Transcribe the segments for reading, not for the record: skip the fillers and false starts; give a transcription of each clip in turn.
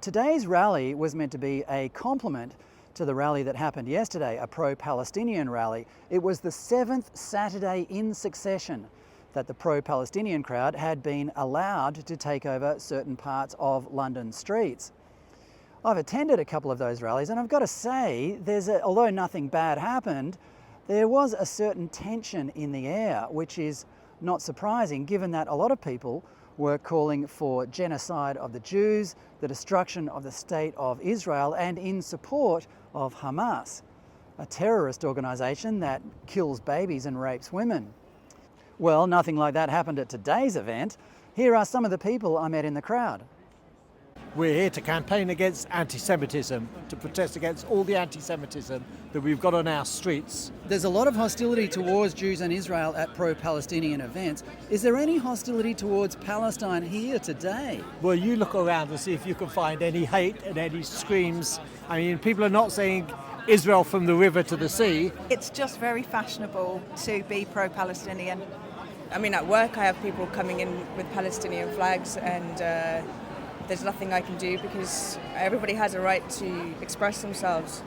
Today's rally was meant to be a complement to the rally that happened yesterday, a pro-Palestinian rally. It was the 7th Saturday in succession that the pro-Palestinian crowd had been allowed to take over certain parts of London streets. I've attended a couple of those rallies, and I've got to say, although nothing bad happened, there was a certain tension in the air, which is not surprising given that a lot of people were calling for genocide of the Jews, the destruction of the state of Israel, and in support of Hamas, a terrorist organisation that kills babies and rapes women. Well, nothing like that happened at today's event. Here are some of the people I met in the crowd. We're here to campaign against anti-Semitism, to protest against all the anti-Semitism that we've got on our streets. There's a lot of hostility towards Jews and Israel at pro-Palestinian events. Is there any hostility towards Palestine here today? Well, you look around and see if you can find any hate and any screams. I mean, people are not saying Israel from the river to the sea. It's just very fashionable to be pro-Palestinian. I mean, at work I have people coming in with Palestinian flags, and there's nothing I can do because everybody has a right to express themselves.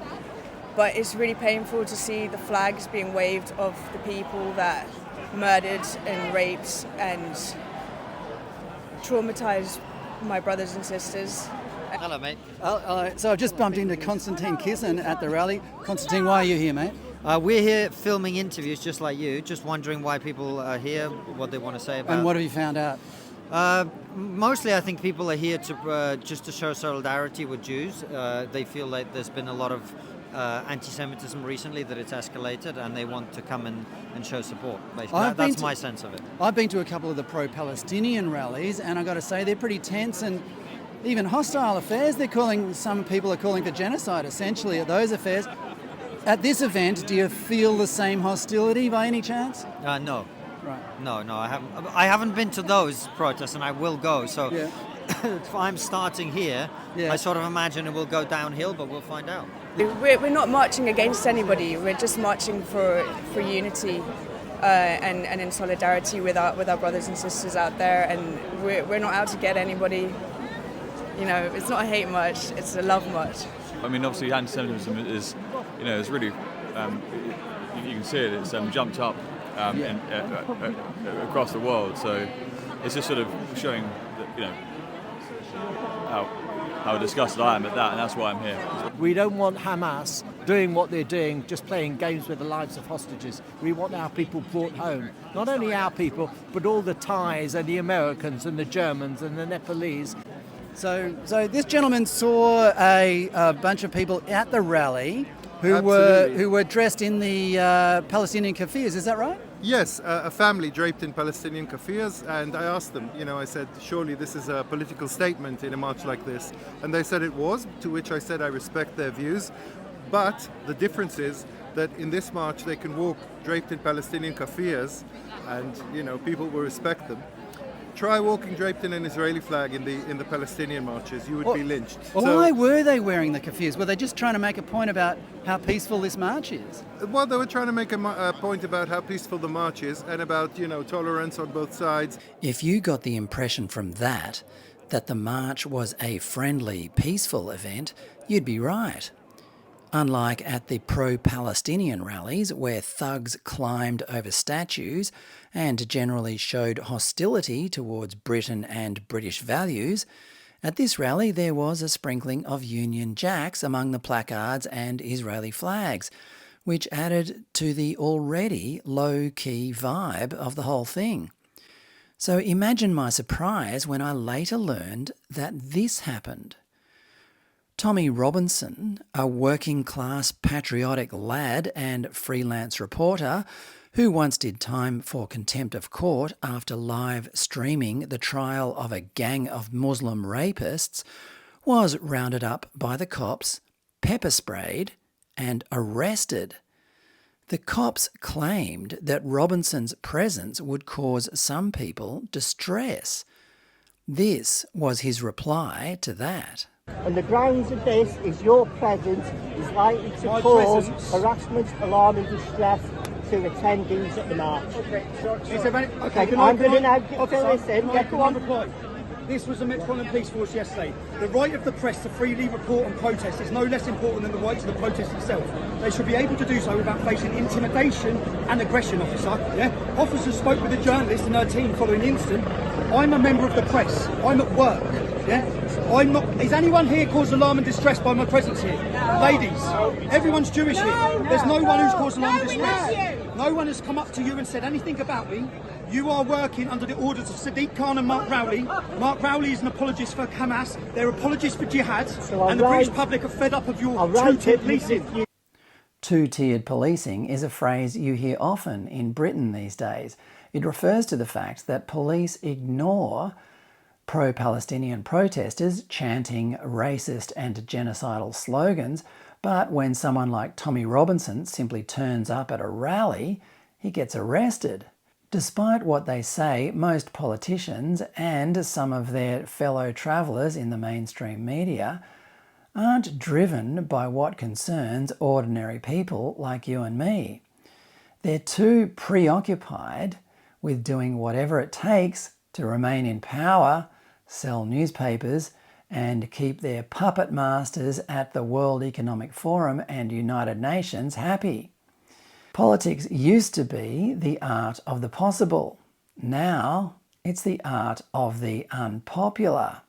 But it's really painful to see the flags being waved of the people that murdered and raped and traumatized my brothers and sisters. Hello, mate. So I've just bumped into Konstantin Kisin at the rally. Konstantin, why are you here, mate? We're here filming interviews just like you, just wondering why people are here, what they want to say about. And what have you found out? Mostly I think people are here to just to show solidarity with Jews. They feel like there's been a lot of anti-Semitism recently, that it's escalated, and they want to come and show support. Basically, that's my sense of it. I've been to a couple of the pro-Palestinian rallies, and I've got to say they're pretty tense and even hostile affairs. Some people are calling for genocide essentially at those affairs. At this event, do you feel the same hostility by any chance? No. Right. No, I haven't been to those protests, and I will go. So yeah. If I'm starting here, yeah. I sort of imagine it will go downhill, but we'll find out. We're not marching against anybody. We're just marching for unity and in solidarity with our brothers and sisters out there. And we're not out to get anybody. You know, it's not a hate march; it's a love march. I mean, obviously, anti-Semitism is, is really, you can see it. It's jumped up. Across the world, so it's just sort of showing that, how disgusted I am at that, and that's why I'm here. We don't want Hamas doing what they're doing, just playing games with the lives of hostages. We want our people brought home. Not only our people, but all the Thais and the Americans and the Germans and the Nepalese. So this gentleman saw a bunch of people at the rally who were dressed in the Palestinian kaffirs, is that right? Yes, a family draped in Palestinian kaffirs, and I asked them, I said, surely this is a political statement in a march like this? And they said it was, to which I said I respect their views, but the difference is that in this march they can walk draped in Palestinian kaffirs, and people will respect them. Try walking draped in an Israeli flag in the Palestinian marches, you would be lynched. Why were they wearing the kaffirs? Were they just trying to make a point about how peaceful this march is? Well, they were trying to make a point about how peaceful the march is and about, tolerance on both sides. If you got the impression from that the march was a friendly, peaceful event, you'd be right. Unlike at the pro-Palestinian rallies, where thugs climbed over statues and generally showed hostility towards Britain and British values, at this rally there was a sprinkling of Union Jacks among the placards and Israeli flags, which added to the already low-key vibe of the whole thing. So imagine my surprise when I later learned that this happened. Tommy Robinson, a working-class patriotic lad and freelance reporter who once did time for contempt of court after live streaming the trial of a gang of Muslim rapists, was rounded up by the cops, pepper sprayed and arrested. The cops claimed that Robinson's presence would cause some people distress. This was his reply to that. On the grounds of this is your presence is likely to cause harassment, alarm and distress to attendees at the march. Okay, I'm going to now listen. Yeah, go on. This was the Metropolitan Police Force yesterday. The right of the press to freely report and protest is no less important than the right to the protest itself. They should be able to do so without facing intimidation and aggression, officer. Yeah? Officers spoke with a journalist and her team following the incident. I'm a member of the press. I'm at work. Yeah? I'm not. Is anyone here caused alarm and distress by my presence here? No. Ladies, everyone's Jewish here. There's no one who's caused alarm and distress. No one has come up to you and said anything about me. You are working under the orders of Sadiq Khan and Mark Rowley. Mark Rowley is an apologist for Hamas. They're apologists for jihad. And the British public are fed up of your two-tiered policing. Two-tiered policing is a phrase you hear often in Britain these days. It refers to the fact that police ignore pro-Palestinian protesters chanting racist and genocidal slogans, but when someone like Tommy Robinson simply turns up at a rally, he gets arrested. Despite what they say, most politicians and some of their fellow travellers in the mainstream media aren't driven by what concerns ordinary people like you and me. They're too preoccupied with doing whatever it takes to remain in power, sell newspapers, and keep their puppet masters at the World Economic Forum and United Nations happy. Politics used to be the art of the possible. Now it's the art of the unpopular.